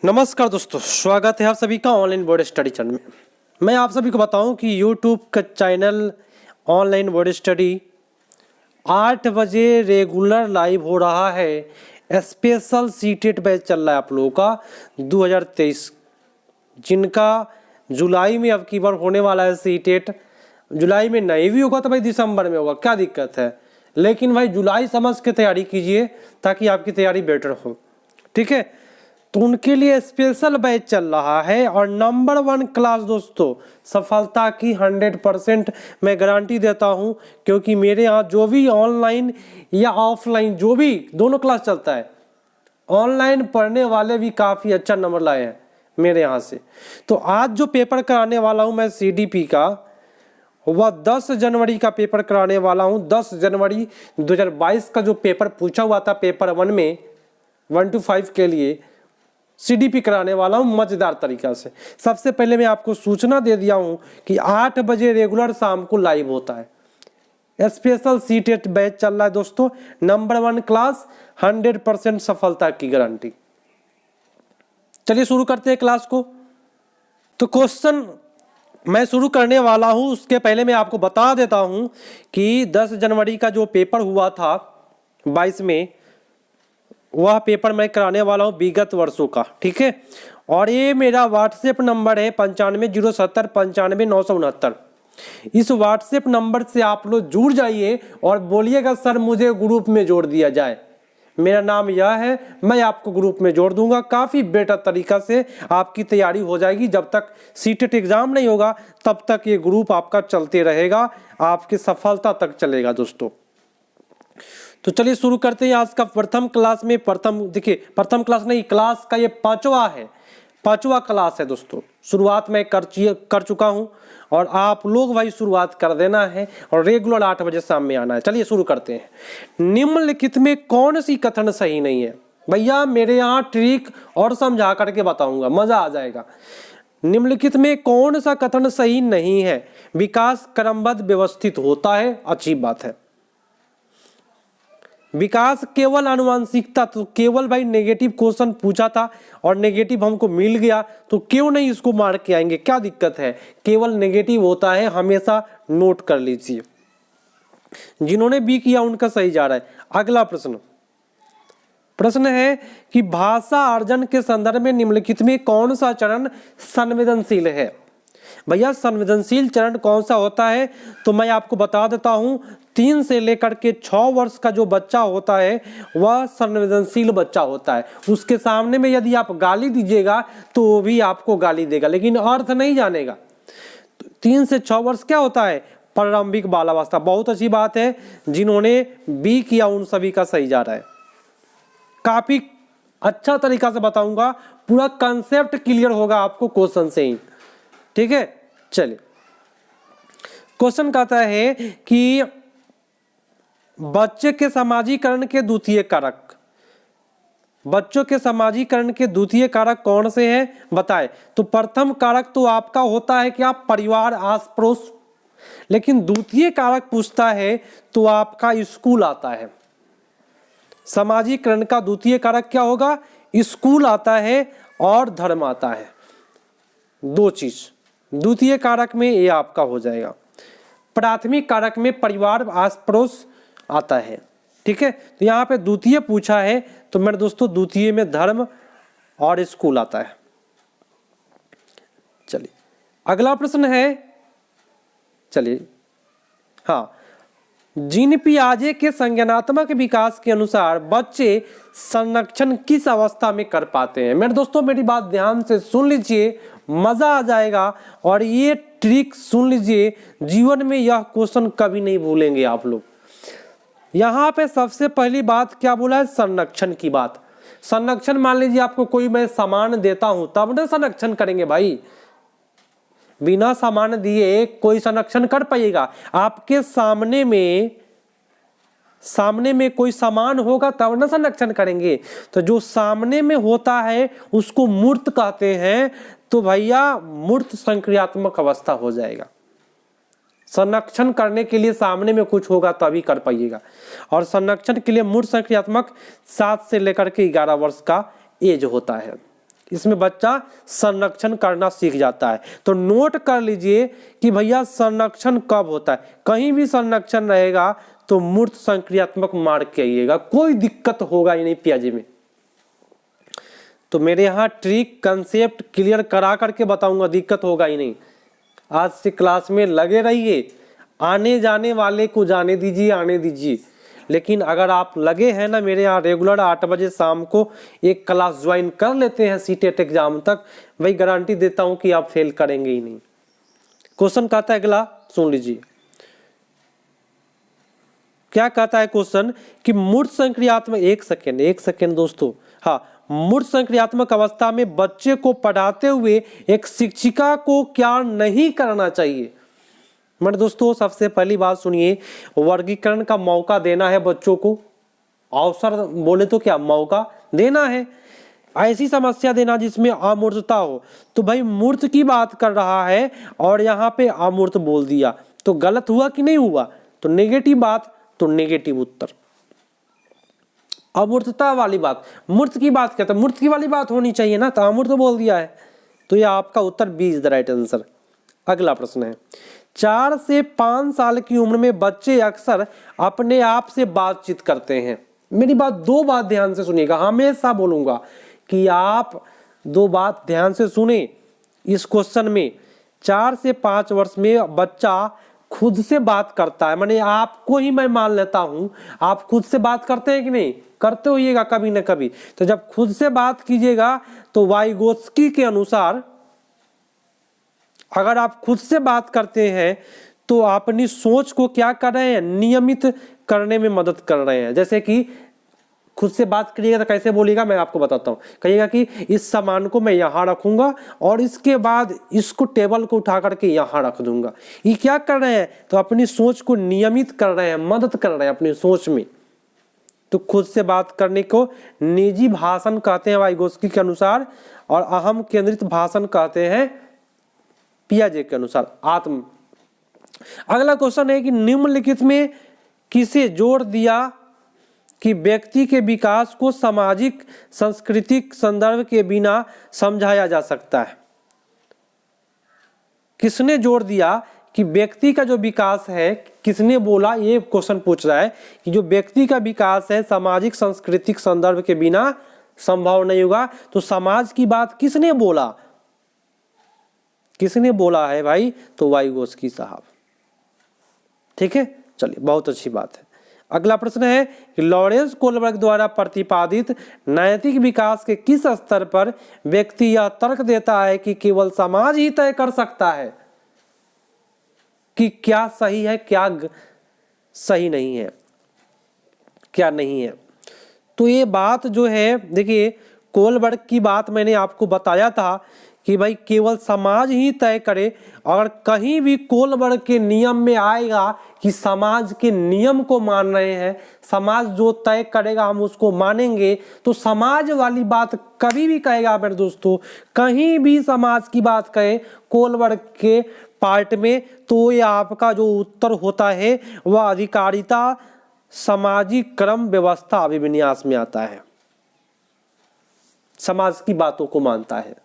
नमस्कार दोस्तों, स्वागत है आप सभी का ऑनलाइन बोर्ड स्टडी चैनल में। मैं आप सभी को बताऊं कि यूट्यूब का चैनल ऑनलाइन बोर्ड स्टडी 8 बजे रेगुलर लाइव हो रहा है। स्पेशल सीटेट बैच चल रहा है आप लोगों का 2023, जिनका जुलाई में अब की बार होने वाला है। सीटेट जुलाई में नहीं भी होगा तो भाई दिसंबर में होगा, क्या दिक्कत है। लेकिन भाई जुलाई समझ के तैयारी कीजिए ताकि आपकी तैयारी बेटर हो, ठीक है। तो उनके लिए स्पेशल बैच चल रहा है और नंबर 1 क्लास दोस्तों, सफलता की 100% मैं गारंटी देता हूं, क्योंकि मेरे यहाँ जो भी ऑनलाइन या ऑफलाइन जो भी दोनों क्लास चलता है, ऑनलाइन पढ़ने वाले भी काफ़ी अच्छा नंबर लाए हैं मेरे यहाँ से। तो आज जो पेपर कराने वाला हूँ मैं CDP का, वह 10 जनवरी का पेपर कराने वाला हूँ। 10 जनवरी 2022 का जो पेपर पूछा हुआ था पेपर 1 में 1 to 5 के लिए CDP कराने वाला हूँ मजेदार तरीका से। सबसे पहले मैं आपको सूचना दे दिया हूँ कि 8 बजे रेगुलर शाम को लाइव होता है। स्पेशल सीटेट बैच चल रहा है दोस्तों, नंबर 1 क्लास, 100% सफलता की गारंटी। चलिए शुरू करते हैं क्लास को। तो क्वेश्चन मैं शुरू करने वाला हूँ, उसके पहले मैं आपको बता देता हूँ कि 10 जनवरी का जो पेपर हुआ था 22 में, वह पेपर मैं कराने वाला हूँ विगत वर्षों का, ठीक है। और ये मेरा व्हाट्सएप नंबर है 9507095969। इस व्हाट्सएप नंबर से आप लोग जुड़ जाइए और बोलिएगा सर मुझे ग्रुप में जोड़ दिया जाए। मेरा नाम यह है, मैं आपको ग्रुप में जोड़ दूंगा। काफ़ी बेटर तरीका से आपकी तैयारी हो जाएगी। जब तक सीटेट एग्जाम नहीं होगा तब तक ये ग्रुप आपका चलते रहेगा, आपकी सफलता तक चलेगा दोस्तों। तो चलिए शुरू करते हैं आज का प्रथम क्लास में। देखिए प्रथम क्लास नहीं, क्लास का ये पांचवा क्लास है दोस्तों। शुरुआत मैं कर चुका हूं और आप लोग भाई शुरुआत कर देना है और रेगुलर 8 बजे शाम में आना है। चलिए शुरू करते हैं। निम्नलिखित में कौन सी कथन सही नहीं है? भैया मेरे यहाँ ट्रिक और समझा करके बताऊंगा, मजा आ जाएगा। निम्नलिखित में कौन सा कथन सही नहीं है? विकास क्रमबद्ध व्यवस्थित होता है, अच्छी बात है। विकास केवल आनुवंशिकता, तो केवल भाई नेगेटिव क्वेश्चन पूछा था और नेगेटिव हमको मिल गया, तो क्यों नहीं इसको मार के आएंगे, क्या दिक्कत है। केवल नेगेटिव होता है, हमेशा नोट कर लीजिए। जिन्होंने बी किया उनका सही जा रहा है। अगला प्रश्न है कि भाषा अर्जन के संदर्भ में निम्नलिखित में कौन सा चरण संवेदनशील है? भैया संवेदनशील चरण कौन सा होता है तो मैं आपको बता देता हूं। 3 से लेकर के 6 वर्ष का जो बच्चा होता है वह संवेदनशील बच्चा होता है। उसके सामने में यदि आप गाली दीजिएगा तो वो भी आपको गाली देगा, लेकिन अर्थ नहीं जानेगा। 3 से 6 वर्ष क्या होता है? प्रारंभिक बालावस्था। बहुत अच्छी बात है, जिन्होंने बी किया उन सभी का सही जा रहा है। काफी अच्छा तरीका से बताऊंगा, पूरा कंसेप्ट क्लियर होगा आपको क्वेश्चन से ही, ठीक है। चलिए क्वेश्चन कहता है कि बच्चे के समाजीकरण के द्वितीय कारक, बच्चों के समाजीकरण के द्वितीय कारक कौन से हैं बताएं। तो प्रथम कारक तो आपका होता है क्या? परिवार, आस पड़ोस। लेकिन द्वितीय कारक पूछता है तो आपका स्कूल आता है। समाजीकरण का द्वितीय कारक क्या होगा? स्कूल आता है और धर्म आता है। 2 चीज द्वितीय कारक में ये आपका हो जाएगा। प्राथमिक कारक में परिवार, आस पड़ोस आता है, ठीक है। तो यहाँ पे द्वितीय पूछा है तो मेरे दोस्तों द्वितीय में धर्म और स्कूल आता है। चलिए अगला प्रश्न है, चलिए हाँ, जीन पियाजे के संज्ञानात्मक विकास के अनुसार बच्चे संरक्षण किस अवस्था में कर पाते हैं? मेरे दोस्तों मेरी बात ध्यान से सुन लीजिए, मजा आ जाएगा। और ये ट्रिक सुन लीजिए, जीवन में यह क्वेश्चन कभी नहीं भूलेंगे आप लोग। यहाँ पे सबसे पहली बात क्या बोला है? संरक्षण की बात। संरक्षण मान लीजिए आपको कोई मैं सामान देता हूं तब ना संरक्षण करेंगे भाई। बिना सामान दिए कोई संरक्षण कर पाइएगा? आपके सामने में कोई सामान होगा तब ना संरक्षण करेंगे। तो जो सामने में होता है उसको मूर्त कहते हैं। तो भैया मूर्त संक्रियात्मक अवस्था हो जाएगा। संरक्षण करने के लिए सामने में कुछ होगा तभी कर पाइएगा। और संरक्षण के लिए मूर्त संक्रियात्मक 7 से लेकर के 11 वर्ष का एज होता है। इसमें बच्चा संरक्षण करना सीख जाता है। तो नोट कर लीजिए कि भैया संरक्षण कब होता है, कहीं भी संरक्षण रहेगा तो मूर्त संक्रियात्मक मार्ग के आइएगा, कोई दिक्कत होगा ही नहीं पियाजी में। तो मेरे यहाँ ट्रिक कंसेप्ट क्लियर करा करके बताऊंगा, दिक्कत होगा ही नहीं। आज से क्लास में लगे रहिए, आने जाने वाले को जाने दीजिए, आने दीजिए। लेकिन अगर आप लगे हैं ना मेरे यहाँ रेगुलर 8 बजे शाम को एक क्लास ज्वाइन कर लेते हैं सीटेट एग्जाम तक, वही गारंटी देता हूं कि आप फेल करेंगे ही नहीं। क्वेश्चन कहता है अगला, सुन लीजिए क्या कहता है क्वेश्चन कि मूर्त संक्रियात्मक, एक सेकेंड दोस्तों, हाँ, मूर्त संक्रियात्मक अवस्था में बच्चे को पढ़ाते हुए एक शिक्षिका को क्या नहीं करना चाहिए। मेरे दोस्तों सबसे पहली बात सुनिए, वर्गीकरण का मौका देना है बच्चों को, अवसर बोले तो क्या मौका देना है, ऐसी समस्या देना जिसमें अमूर्तता हो। तो भाई मूर्त की बात कर रहा है और यहाँ पे अमूर्त बोल दिया, तो गलत हुआ कि नहीं हुआ, तो नेगेटिव बात, तो नेगेटिव उत्तर। अमूर्तता वाली बात, मूर्त की बात कहता है, मूर्त की वाली बात होनी चाहिए ना, तो अमूर्त बोल दिया है, तो ये आपका उत्तर B is the right answer. अगला प्रश्न है, 4 से 5 साल की उम्र में बच्चे अक्सर अपने आप से बातचीत करते हैं। मेरी बात, दो बात ध्यान से सुनिएगा, हमेशा बोलूंगा कि आप दो बात ध्यान से सुने इस क्वेश्चन में। 4 से 5 वर्ष में बच्चा खुद से बात करता है, माने आपको ही मैं मान लेता हूं, आप खुद से बात करते हैं कि नहीं, करते होइएगा कभी न कभी। तो जब खुद से बात कीजिएगा तो वाइगोत्स्की के अनुसार अगर आप खुद से बात करते हैं तो अपनी सोच को क्या कर रहे हैं, नियमित करने में मदद कर रहे हैं। जैसे कि खुद से बात करिएगा तो कैसे बोलिएगा, मैं आपको बताता हूँ। कहिएगा कि इस सामान को मैं यहाँ रखूंगा और इसके बाद इसको टेबल को उठा करके यहाँ रख दूंगा। ये क्या कर रहे हैं, तो अपनी सोच को नियमित कर रहे हैं, मदद कर रहे हैं अपनी सोच में। तो खुद से बात करने को निजी भाषण कहते हैं वाइगोत्स्की के अनुसार, और अहम केंद्रित भाषण कहते हैं पियाजे के अनुसार आत्म। अगला क्वेश्चन है कि निम्नलिखित में किसे जोड़ दिया कि व्यक्ति के विकास को सामाजिक सांस्कृतिक संदर्भ के बिना समझाया जा सकता है। किसने जोड़ दिया कि व्यक्ति का जो विकास है, किसने बोला, ये क्वेश्चन पूछ रहा है कि जो व्यक्ति का विकास है सामाजिक सांस्कृतिक संदर्भ के बिना संभव नहीं होगा। तो समाज की बात किसने बोला, किसने बोला है भाई, तो वाइगोत्स्की साहब। ठीक है, चलिए बहुत अच्छी बात है। अगला प्रश्न है कि लॉरेंस कोलबर्ग द्वारा प्रतिपादित नैतिक विकास के किस स्तर पर व्यक्ति यह तर्क देता है कि केवल समाज ही तय कर सकता है कि क्या सही है, क्या सही नहीं है, क्या नहीं है। तो ये बात जो है, देखिए कोलबर्ग की बात मैंने आपको बताया था कि भाई केवल समाज ही तय करे। अगर कहीं भी कोलबर्ग के नियम में आएगा कि समाज के नियम को मान रहे हैं, समाज जो तय करेगा हम उसको मानेंगे, तो समाज वाली बात कभी भी कहेगा मेरे दोस्तों, कहीं भी समाज की बात कहे कोलबर्ग के पार्ट में, तो ये आपका जो उत्तर होता है वह अधिकारिता सामाजिक क्रम व्यवस्था अभिविन्यास में आता है, समाज की बातों को मानता है।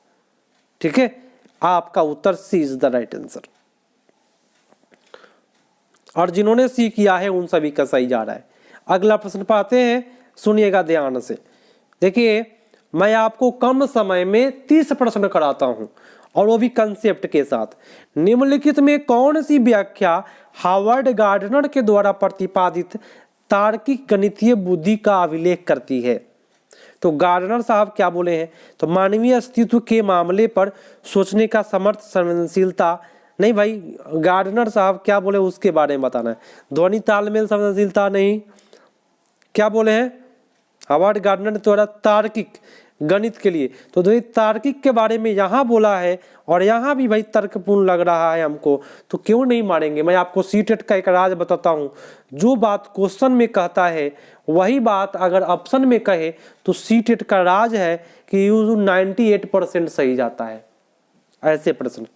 ठीक है, आपका उत्तर सी इज द राइट आंसर। और जिन्होंने सी किया है उन सभी का सही जा रहा है। अगला प्रश्न पाते हैं, सुनिएगा ध्यान से। देखिए मैं आपको कम समय में 30 प्रश्न कराता हूं और वो भी कंसेप्ट के साथ। निम्नलिखित में कौन सी व्याख्या हावर्ड गार्डनर के द्वारा प्रतिपादित तार्किक गणितीय बुद्धि का अभिलेख करती है। तो गार्डनर साहब क्या बोले हैं, तो मानवीय अस्तित्व के मामले पर सोचने का समर्थ संवेदनशीलता, नहीं भाई गार्डनर साहब क्या बोले उसके बारे में बताना है। ध्वनि तालमेल संवेदनशीलता नहीं, क्या बोले हैं हावर्ड गार्डनर द्वारा तार्किक गणित के लिए, तो भाई तार्किक के बारे में यहाँ बोला है और यहाँ भी भाई तर्कपूर्ण लग रहा है हमको, तो क्यों नहीं मानेंगे। मैं आपको सीटेट का एक राज बताता हूँ, जो बात क्वेश्चन में कहता है वही बात अगर ऑप्शन में कहे तो सीटेट का राज है कि 98% सही जाता है ऐसे प्रश्न।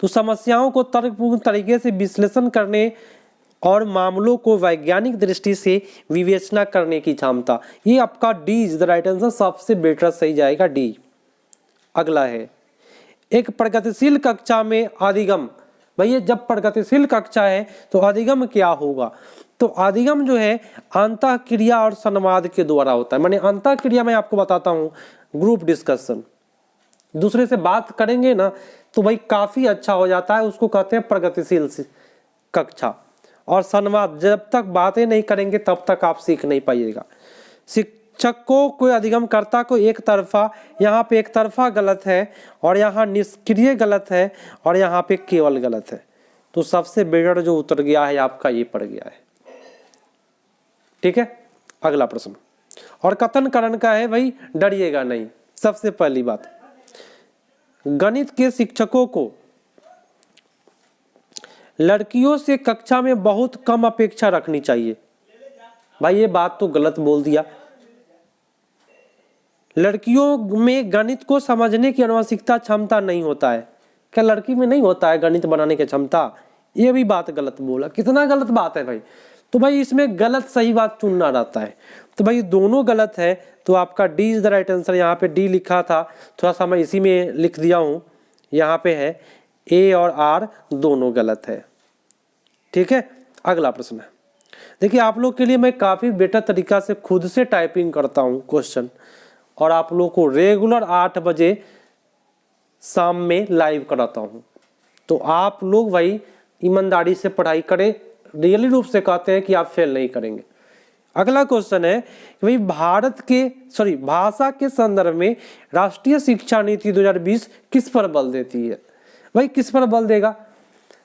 तो समस्याओं को तर्कपूर्ण तरीके से विश्लेषण करने और मामलों को वैज्ञानिक दृष्टि से विवेचना करने की क्षमता। ये आपका D is the right answer, सबसे बेटर सही जाएगा डी। अगला है एक प्रगतिशील कक्षा में अधिगम। भैया जब प्रगतिशील कक्षा है तो अधिगम क्या होगा? तो अधिगम जो है अंतः क्रिया और संवाद के द्वारा होता है। मैंने अंतः क्रिया में आपको बताता हूँ, ग्रुप डिस्कशन, दूसरे से बात करेंगे ना तो भाई काफी अच्छा हो जाता है, उसको कहते हैं प्रगतिशील कक्षा। और संवाद, जब तक बातें नहीं करेंगे तब तक आप सीख नहीं पाइएगा। शिक्षक को कोई अधिगमकर्ता को एक तरफा, यहाँ पे एक तरफा गलत है और यहाँ निष्क्रिय गलत है और यहाँ पे केवल गलत है। तो सबसे बेटर जो उत्तर गया है आपका ये पड़ गया है। ठीक है, अगला प्रश्न और कथन करण का है भाई, डरिएगा नहीं। सबसे पहली बात, गणित के शिक्षकों को लड़कियों से कक्षा में बहुत कम अपेक्षा रखनी चाहिए। भाई ये बात तो गलत बोल दिया। लड़कियों में गणित को समझने की आनुवंशिकता क्षमता नहीं होता है। क्या लड़की में नहीं होता है गणित बनाने की क्षमता? ये भी बात गलत बोला। कितना गलत बात है भाई। तो भाई इसमें गलत सही बात चुनना रहता है। तो भाई दोनों गलत है, तो आपका D is the right answer. यहाँ पे डी लिखा था, थोड़ा सा मैं इसी में लिख दिया हूँ। यहाँ पे है ए और आर दोनों गलत है। ठीक है, अगला प्रश्न है। देखिए आप लोग के लिए मैं काफी बेटर तरीका से खुद से टाइपिंग करता हूँ क्वेश्चन, और आप लोग को रेगुलर 8 बजे शाम में लाइव कराता हूँ। तो आप लोग भाई ईमानदारी से पढ़ाई करें, रियली रूप से कहते हैं कि आप फेल नहीं करेंगे। अगला क्वेश्चन है भाई भाषा के संदर्भ में राष्ट्रीय शिक्षा नीति 2020 किस पर बल देती है? भाई किस पर बल देगा?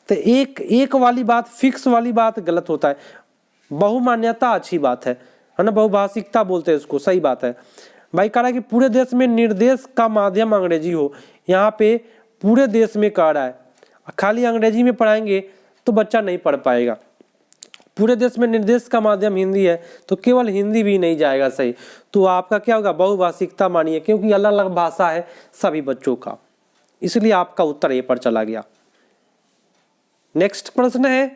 तो एक वाली बात, फिक्स वाली बात गलत होता है। बहुमान्यता अच्छी बात है ना, बहुभाषिकता बोलते हैं इसको, सही बात है। भाई कह रहा है कि पूरे देश में निर्देश का माध्यम अंग्रेजी हो। यहाँ पे पूरे देश में कह रहा है, खाली अंग्रेजी में पढ़ाएंगे तो बच्चा नहीं पढ़ पाएगा। पूरे देश में निर्देश का माध्यम हिंदी है तो केवल हिंदी भी नहीं जाएगा सही। तो आपका क्या होगा? बहुभाषिकता मानिए, क्योंकि अलग अलग भाषा है सभी बच्चों का, इसलिए आपका उत्तर ए पर चला गया। नेक्स्ट प्रश्न है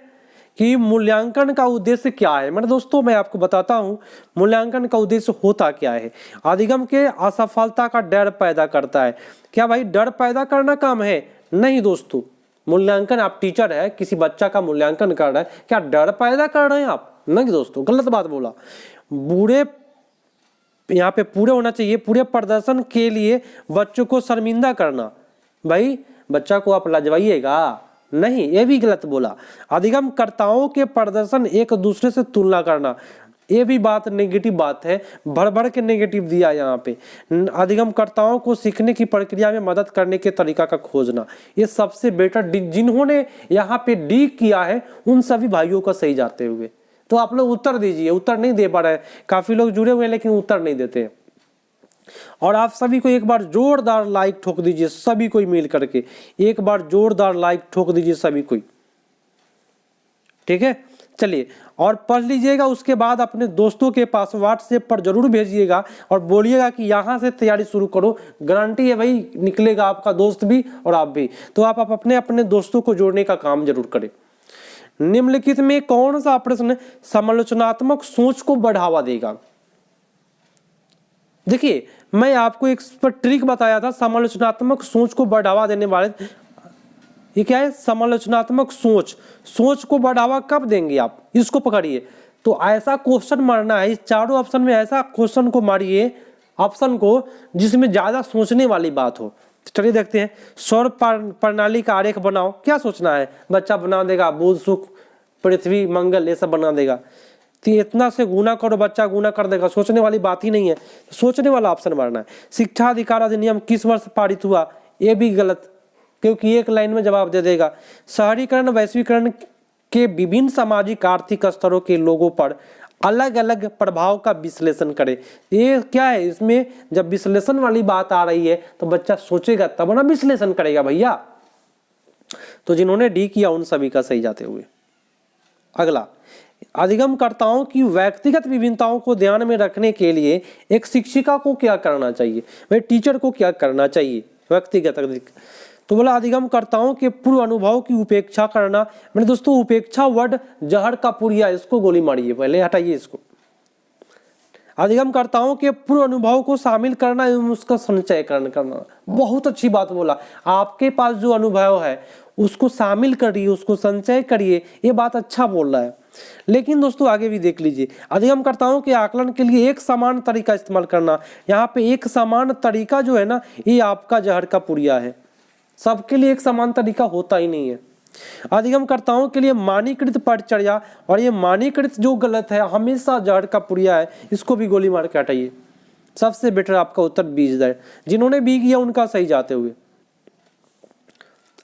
कि मूल्यांकन का उद्देश्य क्या है? मतलब दोस्तों मैं आपको बताता हूं मूल्यांकन का उद्देश्य होता क्या है। अधिगम के असफलता का डर पैदा करता है। क्या भाई डर पैदा करना काम है? नहीं दोस्तों, मूल्यांकन, आप टीचर है, किसी बच्चा का मूल्यांकन कर रहे हैं, क्या डर पैदा कर रहे हैं आप? नहीं दोस्तों, गलत बात बोला। बुरे, यहाँ पे पूरे होना चाहिए, पूरे प्रदर्शन के लिए बच्चों को शर्मिंदा करना। भाई बच्चा को आप लजवाइएगा नहीं, ये भी गलत बोला। अधिगमकर्ताओं के प्रदर्शन एक दूसरे से तुलना करना, ये भी बात नेगेटिव बात है, भर भर के नेगेटिव दिया यहाँ पे। अधिगमकर्ताओं को सीखने की प्रक्रिया में मदद करने के तरीका का खोजना, ये सबसे बेटर। जिन्होंने यहाँ पे डी किया है उन सभी भाइयों का सही जाते हुए। तो आप लोग उत्तर दीजिए, उत्तर नहीं दे पा रहे हैं, काफी लोग जुड़े हुए हैं लेकिन उत्तर नहीं देते। और आप सभी को एक बार जोरदार लाइक ठोक दीजिए, सभी कोई मिल करके एक बार जोरदार लाइक ठोक दीजिए सभी कोई। ठीक है, चलिए और पढ़ लीजिएगा। उसके बाद अपने दोस्तों के पास व्हाट्सएप पर जरूर भेजिएगा और बोलिएगा कि यहाँ से तैयारी शुरू करो। गारंटी है भाई निकलेगा आपका दोस्त भी और आप भी। तो आप अपने अपने दोस्तों को जोड़ने का काम जरूर करें। निम्नलिखित में कौन सा प्रश्न समालोचनात्मक सोच को बढ़ावा देगा? देखिए मैं आपको एक ट्रिक बताया था, समालोचनात्मक सोच को बढ़ावा देने वाले। ये क्या है? समालोचनात्मक सोच को बढ़ावा कब देंगे आप? इसको पकड़िए। तो ऐसा क्वेश्चन मारना है, इस चारों ऑप्शन में ऐसा क्वेश्चन को मारिए, ऑप्शन को जिसमें ज्यादा सोचने वाली बात हो। चलिए देखते हैं। सौर प्रणाली का आरेख बनाओ। क्या सोचना है? बच्चा बना देगा, बुध शुक्र पृथ्वी मंगल ये सब बना देगा। तो इतना से गुना करो, बच्चा गुना कर देगा, सोचने वाली बात ही नहीं है। सोचने वाला ऑप्शन मारना है। शिक्षा अधिकार अधिनियम किस वर्ष पारित हुआ? ये भी गलत, क्योंकि एक लाइन में जवाब दे देगा। शहरीकरण वैश्वीकरण के विभिन्न सामाजिक आर्थिक स्तरों के लोगों पर अलग अलग प्रभाव का विश्लेषण करें। ये क्या है? इसमें जब विश्लेषण वाली बात आ रही है तो बच्चा सोचेगा तब ना विश्लेषण करेगा भैया। तो जिन्होंने डी किया उन सभी का सही जाते हुए। अगला, अधिगमकर्ताओं की व्यक्तिगत विभिन्नताओं को ध्यान में रखने के लिए एक शिक्षिका को क्या करना चाहिए? भाई टीचर को क्या करना चाहिए व्यक्तिगत? तो बोला अधिगमकर्ताओं के पूर्व अनुभव की उपेक्षा करना। मैंने दोस्तों उपेक्षा वर्ड जहर का पुड़िया, इसको गोली मारिए, पहले हटाइए इसको। अधिगमकर्ताओं के पूर्व अनुभव को शामिल करना एवं उसका संचय करना, बहुत अच्छी बात बोला। आपके पास जो अनुभव है उसको शामिल करिए, उसको संचय करिए, ये बात अच्छा बोल रहा है। लेकिन दोस्तों आगे भी देख लीजिए, अधिगमकर्ताओं के आकलन के लिए एक समान तरीका इस्तेमाल करना। यहाँ पे एक समान तरीका जो है ना, ये आपका जहर का पुड़िया है। सबके लिए एक समान तरीका होता ही नहीं है। अधिगमकर्ताओं के लिए मानकीकृत परिचर्या, और ये मानकीकृत जो गलत है, हमेशा जहर का पुड़िया है, इसको भी गोली मार के हटाइए। सबसे बेटर आपका उत्तर बी है। जिन्होंने बी किया उनका सही जाते हुए।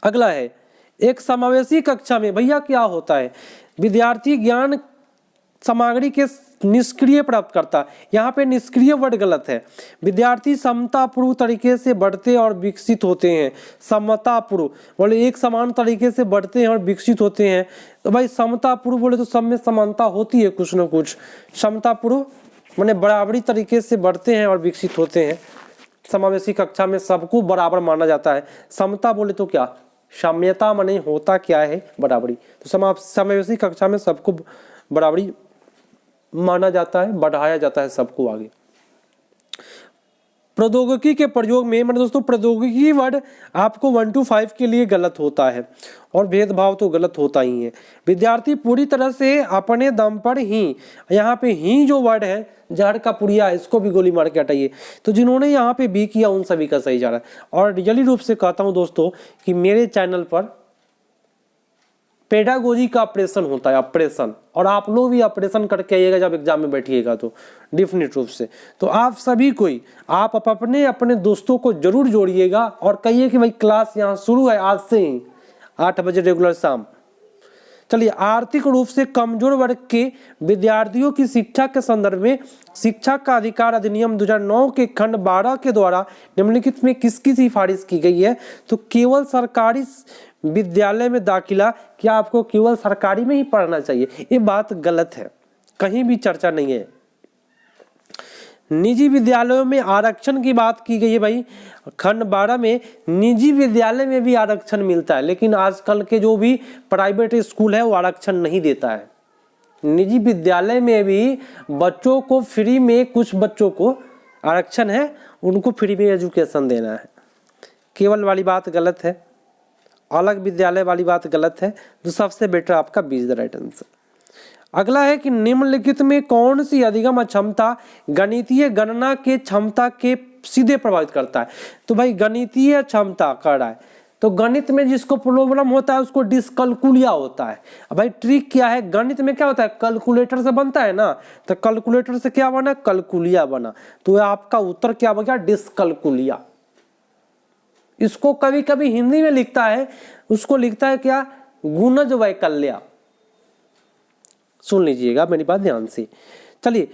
अगला है, एक समावेशी कक्षा में भैया क्या होता है? विद्यार्थी ज्ञान सामग्री के निष्क्रिय प्राप्त करता। यहाँ पे निष्क्रिय वर्ड गलत है। विद्यार्थी समतापूर्व तरीके से बढ़ते और विकसित होते हैं। समतापूर्व बोले एक समान तरीके से बढ़ते हैं और विकसित होते हैं, तो भाई समतापूर्व बोले तो सब में समानता होती है कुछ न कुछ। समतापूर्व माने बराबरी तरीके से बढ़ते हैं और विकसित होते हैं। समावेशी कक्षा में सबको बराबर माना जाता है। समता बोले तो क्या, साम्यता माने होता क्या है, बराबरी। तो समावेशी कक्षा में सबको बराबरी माना जाता है, बढ़ाया जाता है सबको आगे। प्रौद्योगिकी के प्रयोग में, मतलब दोस्तों प्रौद्योगिकी वर्ड आपको 1 to 5 के लिए गलत होता है, और भेदभाव तो गलत होता ही है। विद्यार्थी पूरी तरह से अपने दम पर ही, यहाँ पे ही जो वर्ड है जहर का पुड़िया, इसको भी गोली मार के हटाइए। तो जिन्होंने यहाँ पे बी किया उन सभी का सही जा रहा है। और रियली रूप से कहता हूँ दोस्तों कि मेरे चैनल पर पेडागोजी का ऑपरेशन होता है, ऑपरेशन, और आप लोग भी ऑपरेशन करके आइएगा जब एग्जाम में बैठिएगा तो डेफिनेट रूप से। तो आप सभी कोई आप अपने अपने दोस्तों को जरूर जोड़िएगा और कहिए कि भाई क्लास यहाँ शुरू है आज से ही 8 बजे रेगुलर शाम। चलिए, आर्थिक रूप से कमजोर वर्ग के विद्यार्थियों की शिक्षा के संदर्भ में शिक्षा का अधिकार अधिनियम 2009 के खंड 12 के द्वारा निम्नलिखित में किसकी सिफारिश की गई है? तो केवल सरकारी विद्यालय में दाखिला, क्या आपको केवल सरकारी में ही पढ़ना चाहिए? ये बात गलत है, कहीं भी चर्चा नहीं है। निजी विद्यालयों में आरक्षण की बात की गई है भाई, खंड 12 में निजी विद्यालय में भी आरक्षण मिलता है, लेकिन आजकल के जो भी प्राइवेट स्कूल है वो आरक्षण नहीं देता है। निजी विद्यालय में भी बच्चों को फ्री में, कुछ बच्चों को आरक्षण है, उनको फ्री में एजुकेशन देना है। केवल वाली बात गलत है, अलग विद्यालय वाली बात गलत है। तो सबसे बेटर आपका B is the right answer. अगला है कि निम्नलिखित में कौन सी अधिगम क्षमता गणितीय गणना के क्षमता के सीधे प्रभावित करता है? तो भाई गणितीय क्षमता कर रहा है, तो गणित में जिसको प्रॉब्लम होता है उसको डिस्कैलकुलिया होता है। अब भाई ट्रिक क्या है, गणित में क्या होता है, कैलकुलेटर से बनता है ना, तो कैलकुलेटर से क्या बना, कैलकुलिया बना। तो आपका उत्तर क्या बन गया, डिस्कैलकुलिया। इसको कभी कभी हिंदी में लिखता है, उसको लिखता है क्या, गुणज वैकल्य। सुन लीजिएगा मेरी बात ध्यान से। चलिए,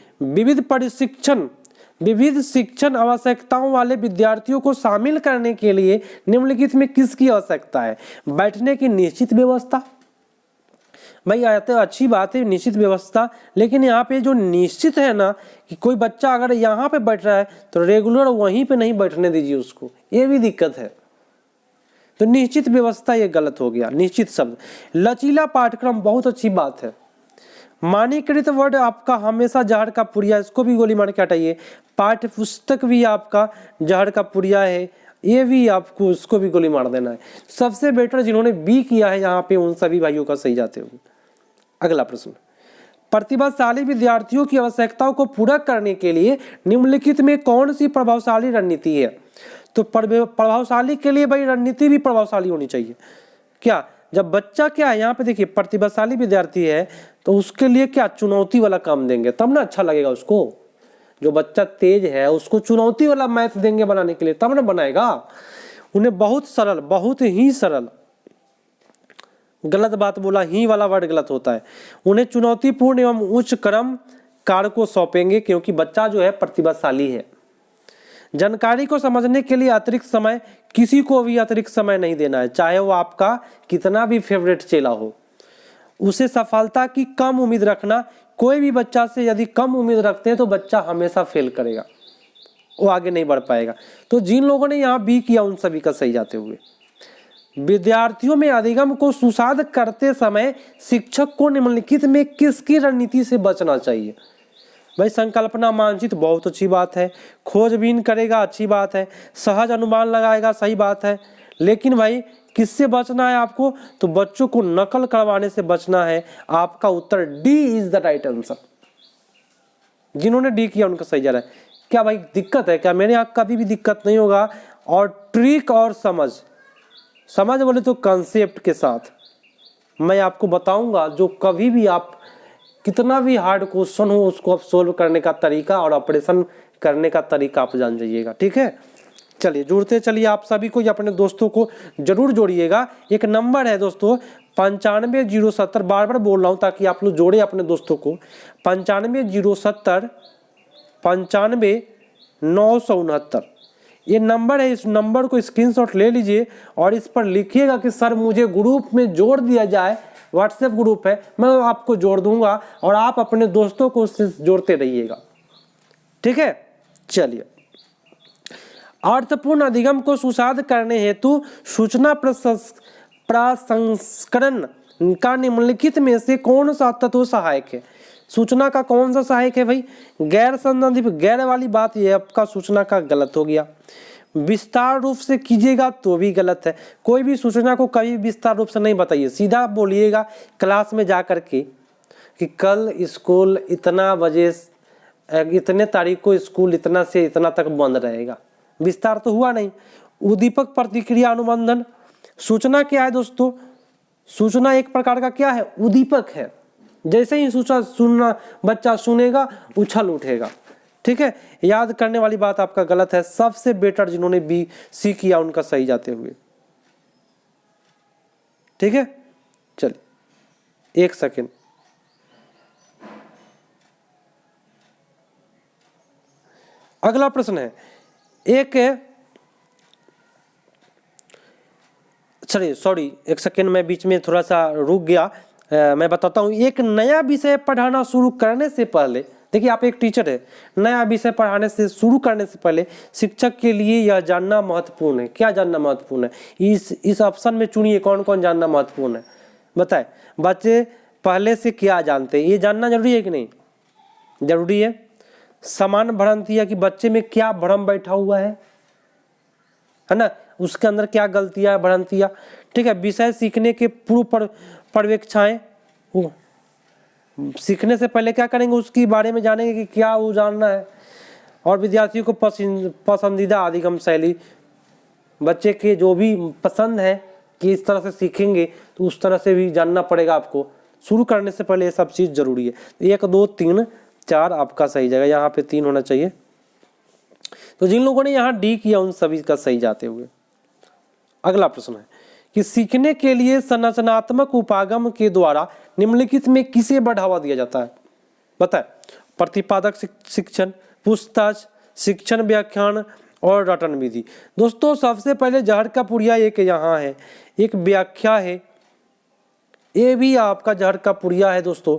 विविध शिक्षण आवश्यकताओं वाले विद्यार्थियों को शामिल करने के लिए निम्नलिखित में किसकी आवश्यकता है? बैठने की निश्चित व्यवस्था। भाई आते अच्छी बात है निश्चित व्यवस्था, लेकिन यहाँ पे जो निश्चित है ना कि कोई बच्चा अगर यहाँ पे बैठ रहा है तो रेगुलर वहीं पे नहीं बैठने दीजिए उसको, ये भी दिक्कत है। तो निश्चित व्यवस्था ये गलत हो गया, निश्चित शब्द। लचीला पाठ्यक्रम बहुत अच्छी बात है। मानकीकृत वर्ड आपका हमेशा जहर का पुड़िया, इसको भी गोली मार के हटाइए। पाठ्य पुस्तक भी आपका जहर का पुड़िया है, ये भी आपको उसको भी गोली मार देना है। सबसे बेटर जिन्होंने बी किया है यहाँ पे उन सभी भाइयों का सही जाते हुए। अगला प्रश्न, प्रतिभाशाली विद्यार्थियों की आवश्यकताओं को पूरा करने के लिए निम्नलिखित में कौन सी प्रभावशाली रणनीति है? तो प्रभावशाली के लिए भाई रणनीति भी प्रभावशाली होनी चाहिए। क्या, जब बच्चा क्या है यहाँ पे देखिए प्रतिभाशाली विद्यार्थी है तो उसके लिए क्या चुनौती वाला काम देंगे तब ना अच्छा लगेगा उसको। जो बच्चा तेज है उसको चुनौती वाला मैथ देंगे बनाने के लिए, तब ना बनाएगा। उन्हें बहुत सरल, बहुत ही सरल, गलत बात बोला, ही वाला वर्ड गलत होता है। उन्हें चुनौतीपूर्ण एवं उच्च क्रम कार्य को सौंपेंगे क्योंकि बच्चा जो है प्रतिभाशाली है। जानकारी को समझने के लिए अतिरिक्त समय, किसी को भी अतिरिक्त समय नहीं देना है, चाहे वो आपका कितना भी फेवरेट चेला हो। उसे सफलता की कम उम्मीद रखना, कोई भी बच्चा से यदि कम उम्मीद रखते हैं तो बच्चा हमेशा फेल करेगा, वो आगे नहीं बढ़ पाएगा। तो जिन लोगों ने यहाँ बी किया उन सभी का सही जाते हुए। विद्यार्थियों में अधिगम को सुसाध करते समय शिक्षक को निम्नलिखित में किसकी रणनीति से बचना चाहिए? भाई संकल्पना मानचित्र बहुत अच्छी बात है, खोजबीन करेगा अच्छी बात है, सहज अनुमान लगाएगा सही बात है, लेकिन भाई किससे बचना है आपको? तो बच्चों को नकल करवाने से बचना है। आपका उत्तर D is the right answer. जिन्होंने डी किया उनका सही जा रहा है। क्या भाई दिक्कत है क्या? मेरे यहाँ कभी भी दिक्कत नहीं होगा। और ट्रिक और समझ बोले तो कंसेप्ट के साथ मैं आपको बताऊंगा, जो कभी भी आप कितना भी हार्ड क्वेश्चन हो उसको आप सोल्व करने का तरीका और ऑपरेशन करने का तरीका आप जान जाइएगा। ठीक है, चलिए जुड़ते चलिए। आप सभी को या अपने दोस्तों को जरूर जोड़िएगा। एक नंबर है दोस्तों 9507, बार बार बोल रहा हूँ ताकि आप लोग जोड़े अपने दोस्तों को। 9507 95 969 ये नंबर है। इस नंबर को स्क्रीनशॉट ले लीजिए और इस पर लिखिएगा कि सर मुझे ग्रुप में जोड़ दिया जाए। व्हाट्सएप ग्रुप है, मैं आपको जोड़ दूंगा और आप अपने दोस्तों को उससे जोड़ते रहिएगा। ठीक है, चलिए। अर्थपूर्ण अधिगम को सुसाध करने हेतु सूचना प्रसंस्करण का निम्नलिखित में से कौन सा तत्व सहायक है? सूचना का कौन सा सहायक है भाई? गैर संबंधित, गैर वाली बात ये आपका सूचना का गलत हो गया। विस्तार रूप से कीजिएगा तो भी गलत है। कोई भी सूचना को कभी विस्तार रूप से नहीं बताइए, सीधा बोलिएगा क्लास में जा कर के कि कल स्कूल इतना बजे, इतने तारीख को स्कूल इतना से इतना तक बंद रहेगा। विस्तार तो हुआ नहीं। उद्दीपक प्रतिक्रिया अनुबंधन। सूचना क्या है दोस्तों? सूचना एक प्रकार का क्या है? उद्दीपक है। जैसे ही सुनना बच्चा सुनेगा उछल उठेगा। ठीक है, याद करने वाली बात आपका गलत है। सबसे बेटर जिन्होंने बी सी किया उनका सही जाते हुए। ठीक है, चलिए एक सेकेंड। अगला प्रश्न है सॉरी एक सेकेंड, मैं बीच में थोड़ा सा रुक गया। मैं बताता हूँ। एक नया विषय पढ़ाना शुरू करने से पहले, देखिए आप एक टीचर है, नया विषय पढ़ाने से शुरू करने से पहले शिक्षक के लिए यह जानना महत्वपूर्ण है। क्या जानना महत्वपूर्ण है? इस ऑप्शन में चुनिए कौन कौन जानना महत्वपूर्ण है। बताए बच्चे पहले से क्या जानते हैं, ये जानना जरूरी है कि नहीं? जरूरी है। समान भ्रांतियां कि बच्चे में क्या भ्रम बैठा हुआ है ना, उसके अंदर क्या गलतियां भ्रांतियां। ठीक है, विषय सीखने के पूर्व पर्यवेक्षाएं, सीखने से पहले क्या करेंगे उसके बारे में जानेंगे कि क्या वो जानना है। और विद्यार्थियों को पसंदीदा अधिगम शैली, बच्चे के जो भी पसंद है कि इस तरह से सीखेंगे तो उस तरह से भी जानना पड़ेगा आपको। शुरू करने से पहले ये सब चीज़ जरूरी है। 1 2 3 4 आपका सही जगह, यहाँ पे 3 होना चाहिए। तो जिन लोगों ने यहाँ डी किया उन सभी का सही जाते हुए। अगला प्रश्न है कि सीखने के लिए संरचनात्मक उपागम के द्वारा निम्नलिखित में किसे बढ़ावा दिया जाता है? बताए प्रतिपादक शिक्षण, पूछताछ, शिक्षण व्याख्यान और रटन विधि। दोस्तों सबसे पहले जहर का पुड़िया एक यहाँ है, एक व्याख्या है, ये भी आपका जहर का पुड़िया है दोस्तों।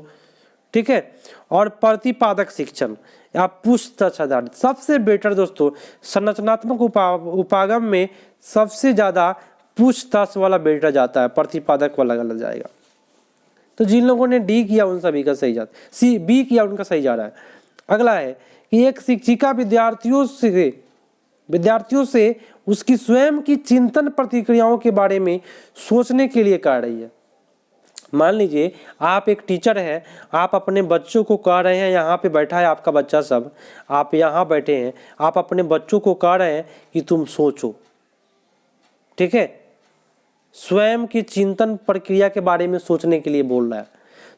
ठीक है, और प्रतिपादक शिक्षण आप पूछताछ आधारित। सबसे बेटर दोस्तों संरचनात्मक उपागम में सबसे ज्यादा पूछताछ वाला बेटा जाता है, प्रतिपादक वाला गलत जाएगा। तो जिन लोगों ने डी किया उन सभी का सही जाता है। सी बी किया उनका सही जा रहा है। अगला है कि एक शिक्षिका विद्यार्थियों से उसकी स्वयं की चिंतन प्रतिक्रियाओं के बारे में सोचने के लिए कह रही है। मान लीजिए आप एक टीचर हैं, आप अपने बच्चों को कह रहे हैं, यहाँ पे बैठा है आपका बच्चा सब, आप यहाँ बैठे हैं, आप अपने बच्चों को कह रहे हैं कि तुम सोचो। ठीक है, स्वयं की चिंतन प्रक्रिया के बारे में सोचने के लिए बोल रहा है।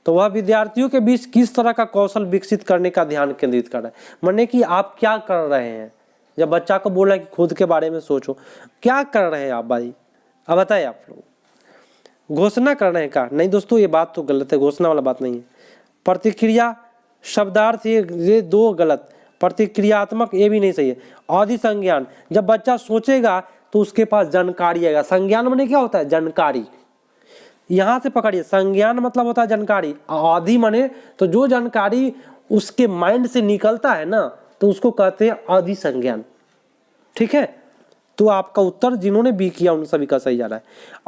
तो वह विद्यार्थियों के बीच किस तरह का कौशल विकसित करने का ध्यान केंद्रित कर रहा है। माने कि आप क्या कर रहे हैं जब बच्चा को बोल रहा है कि खुद के बारे में सोचो, क्या कर रहे हैं आप भाई? अब बताइए आप लोग। घोषणा कर रहे हैं क्या? नहीं दोस्तों, ये बात तो गलत है, घोषणा वाला बात नहीं है। प्रतिक्रिया शब्दार्थ ये 2 गलत। प्रतिक्रियात्मक ये भी नहीं सही है। आदि संज्ञान, जब बच्चा सोचेगा तो उसके पास जानकारी आएगा। संज्ञान माने क्या होता है? जानकारी। यहाँ से पकड़िए, संज्ञान मतलब होता है जानकारी। आदि माने तो जो जानकारी उसके माइंड से निकलता है ना, तो उसको कहते हैं आदि संज्ञान। ठीक है, तो आपका उत्तर जिन्होंने बी किया उन सभी का सही जा रहा है।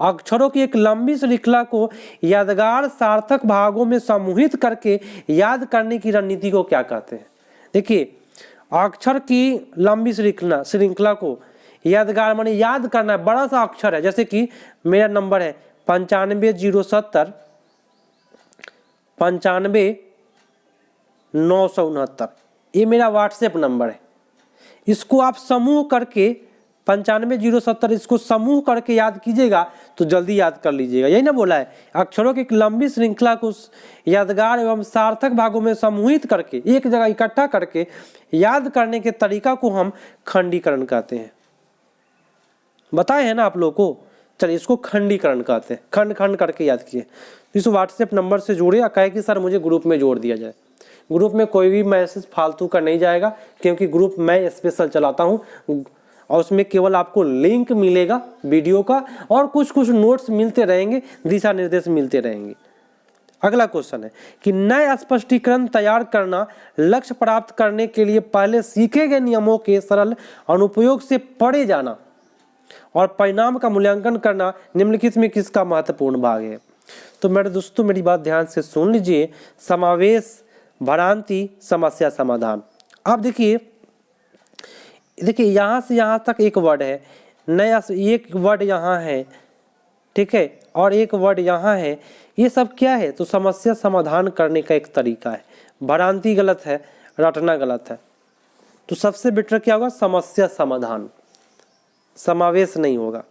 अक्षरों की एक लंबी श्रृंखला को यादगार सार्थक भागों में समूहित करके याद करने की रणनीति को क्या कहते हैं? देखिए, अक्षर की लंबी श्रृंखला को यादगार माने याद करना है, बड़ा सा अक्षर है, जैसे कि मेरा नंबर है 95,070 95,969, ये मेरा व्हाट्सएप नंबर है। इसको आप समूह करके 95,070 इसको समूह करके याद कीजिएगा तो जल्दी याद कर लीजिएगा। यही ना बोला है, अक्षरों की एक लंबी श्रृंखला को यादगार एवं सार्थक भागों में समूहित करके एक जगह इकट्ठा करके याद करने के तरीका को हम खंडीकरण कहते हैं। बताए हैं ना आप लोगों को। चलिए, इसको खंडीकरण कहते हैं, खंड खंड करके याद किए। इस व्हाट्सएप नंबर से जुड़े, कहे कि सर मुझे ग्रुप में जोड़ दिया जाए। ग्रुप में कोई भी मैसेज फालतू का नहीं जाएगा, क्योंकि ग्रुप मैं स्पेशल चलाता हूँ और उसमें केवल आपको लिंक मिलेगा वीडियो का और कुछ कुछ नोट्स मिलते रहेंगे, दिशा निर्देश मिलते रहेंगे। अगला क्वेश्चन है कि नए स्पष्टीकरण तैयार करना, लक्ष्य प्राप्त करने के लिए पहले सीखे गए नियमों के सरल अनुप्रयोग से पढ़े जाना और परिणाम का मूल्यांकन करना निम्नलिखित में किसका महत्वपूर्ण भाग है? तो मेरे दोस्तों, मेरी बात ध्यान से सुन लीजिए। समावेश, भ्रांति, समस्या समाधान। अब देखिए यहाँ से यहाँ तक एक वर्ड है, नया एक वर्ड यहाँ है, ठीक है, और एक वर्ड यहाँ है। ये सब क्या है? तो समस्या समाधान करने का एक तरीका है। भ्रांति गलत है, रटना गलत है, तो सबसे बेटर क्या होगा? समस्या समाधान, समावेश नहीं होगा।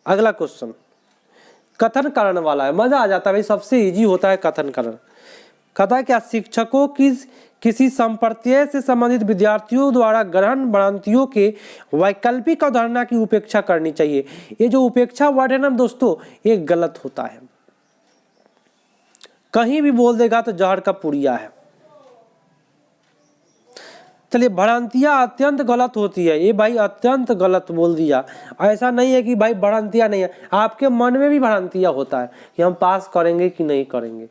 अगला क्वेश्चन कथन कारण वाला है, मजा आ जाता है भाई, सबसे इजी होता है कथन कारण। कहता है क्या? शिक्षकों की किसी संप्रत्यय से संबंधित विद्यार्थियों द्वारा ग्रहण भ्रांतियों के वैकल्पिक अवधारणा की उपेक्षा करनी चाहिए। ये जो उपेक्षा वर्ड है ना दोस्तों, ये गलत होता है। कहीं भी बोल देगा तो जहर का पुड़िया है। चलिए, भ्रांतियां अत्यंत गलत होती है, ये भाई अत्यंत गलत बोल दिया। ऐसा नहीं है कि भाई भ्रांतियां नहीं है, आपके मन में भी भ्रांतियां होता है कि हम पास करेंगे कि नहीं करेंगे,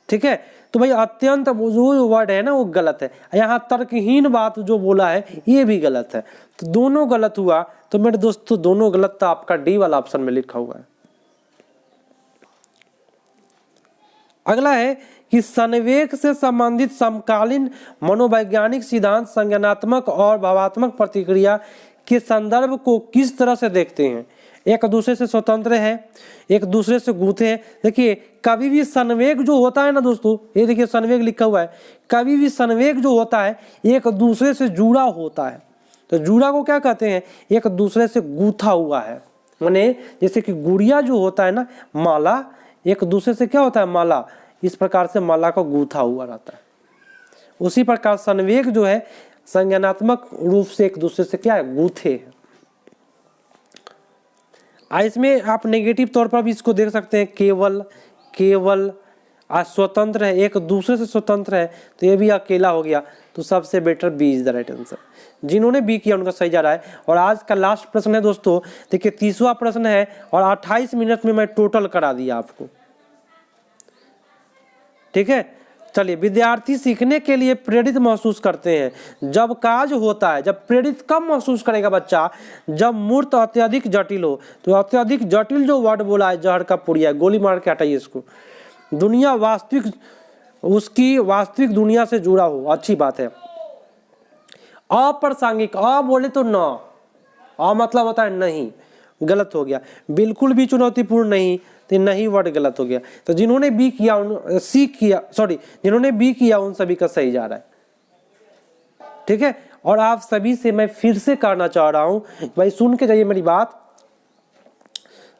ठीक है। तो भाई अत्यंत जो वर्ड है ना वो गलत है। यहाँ तर्कहीन बात जो बोला है ये भी गलत है, तो दोनों गलत हुआ। तो मेरे दोस्तों दोनों गलत, तो आपका डी वाला ऑप्शन में लिखा हुआ है। अगला है कि संवेग से संबंधित समकालीन मनोवैज्ञानिक सिद्धांत संज्ञानात्मक और भावात्मक प्रतिक्रिया के संदर्भ को किस तरह से देखते हैं? एक दूसरे से स्वतंत्र है, एक दूसरे से गूंथे हैं। देखिए, कभी भी संवेग जो होता है ना दोस्तों, ये देखिए संवेग लिखा हुआ है, कभी भी संवेग जो होता है एक दूसरे से जुड़ा होता है। तो जुड़ा को क्या कहते हैं? एक दूसरे से गूंथा हुआ है। माने जैसे कि गुड़िया जो होता है ना, माला, एक दूसरे से क्या होता है? माला, इस प्रकार से माला को गूंथा हुआ रहता है। उसी प्रकार संवेग जो है संज्ञानात्मक रूप से एक दूसरे से क्या है? गूंथे है। इसमें आप नेगेटिव तौर पर भी इसको देख सकते हैं, केवल, केवल, स्वतंत्र है, एक दूसरे से स्वतंत्र है, तो ये भी अकेला हो गया। तो सबसे better be is the right answer. जिन्होंने बी किया उनका सही जा रहा है। और आज का लास्ट प्रश्न है दोस्तों, देखिए 30वां प्रश्न है और 28 मिनट में मैं टोटल करा दिया आपको, ठीक है। चलिए, विद्यार्थी सीखने के लिए प्रेरित महसूस करते हैं जब काज होता है। जब प्रेरित कब महसूस करेगा बच्चा? जब मूर्त अत्यधिक जटिल हो। तो अत्यधिक जटिल जो वर्ड बोला है, जहर का पुड़िया, गोली मार के हटाइए इसको। दुनिया वास्तविक, उसकी वास्तविक दुनिया से जुड़ा हो, अच्छी बात है। अप्रासंगिक, अ बोले तो न, अ मतलब होता है नहीं, गलत हो गया। बिल्कुल भी चुनौतीपूर्ण नहीं, तो नहीं वर्ड गलत हो गया। तो जिन्होंने बी किया जिन्होंने बी किया उन सभी का सही जा रहा है, ठीक है। और आप सभी से मैं फिर से करना चाह रहा हूं भाई, सुन के जाइए मेरी बात।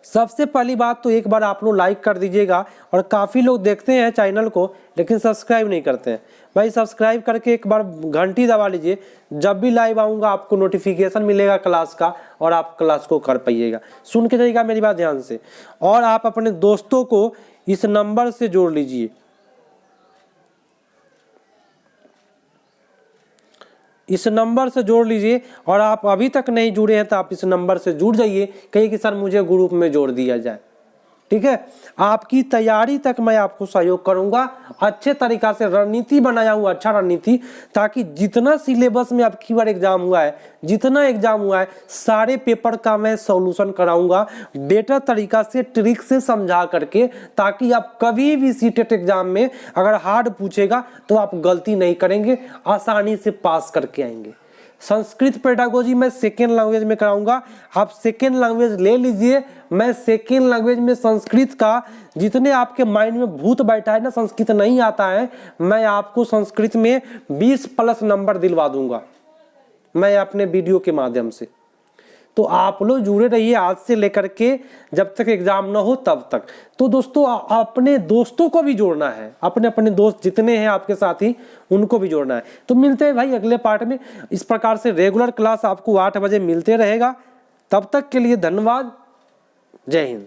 सबसे पहली बात तो एक बार आप लोग लाइक कर दीजिएगा। और काफ़ी लोग देखते हैं चैनल को लेकिन सब्सक्राइब नहीं करते हैं भाई, सब्सक्राइब करके एक बार घंटी दबा लीजिए। जब भी लाइव आऊँगा आपको नोटिफिकेशन मिलेगा क्लास का और आप क्लास को कर पाइएगा। सुन के जाइएगा मेरी बात ध्यान से। और आप अपने दोस्तों को इस नंबर से जोड़ लीजिए, इस नंबर से जोड़ लीजिए। और आप अभी तक नहीं जुड़े हैं तो आप इस नंबर से जुड़ जाइए, कहीं कि सर मुझे ग्रुप में जोड़ दिया जाए, ठीक है। आपकी तैयारी तक मैं आपको सहयोग करूंगा, अच्छे तरीका से रणनीति बनाया हूँ, अच्छा रणनीति, ताकि जितना सिलेबस में आपकी बार एग्जाम हुआ है, जितना एग्जाम हुआ है, सारे पेपर का मैं सॉल्यूशन कराऊंगा बेटर तरीका से, ट्रिक से समझा करके, ताकि आप कभी भी सीटेट एग्जाम में अगर हार्ड पूछेगा तो आप गलती नहीं करेंगे, आसानी से पास करके आएंगे। संस्कृत पेडागोजी मैं सेकेंड लैंग्वेज में कराऊंगा, आप सेकेंड लैंग्वेज ले लीजिए। मैं सेकेंड लैंग्वेज में संस्कृत का जितने आपके माइंड में भूत बैठा है ना, संस्कृत नहीं आता है, मैं आपको संस्कृत में 20+ नंबर दिलवा दूंगा मैं अपने वीडियो के माध्यम से। तो आप लोग जुड़े रहिए आज से लेकर के जब तक एग्जाम ना हो तब तक। तो दोस्तों अपने दोस्तों को भी जोड़ना है, अपने अपने दोस्त जितने हैं आपके साथी उनको भी जोड़ना है। तो मिलते हैं भाई अगले पार्ट में। इस प्रकार से रेगुलर क्लास आपको 8 बजे मिलते रहेगा। तब तक के लिए धन्यवाद। जय हिंद।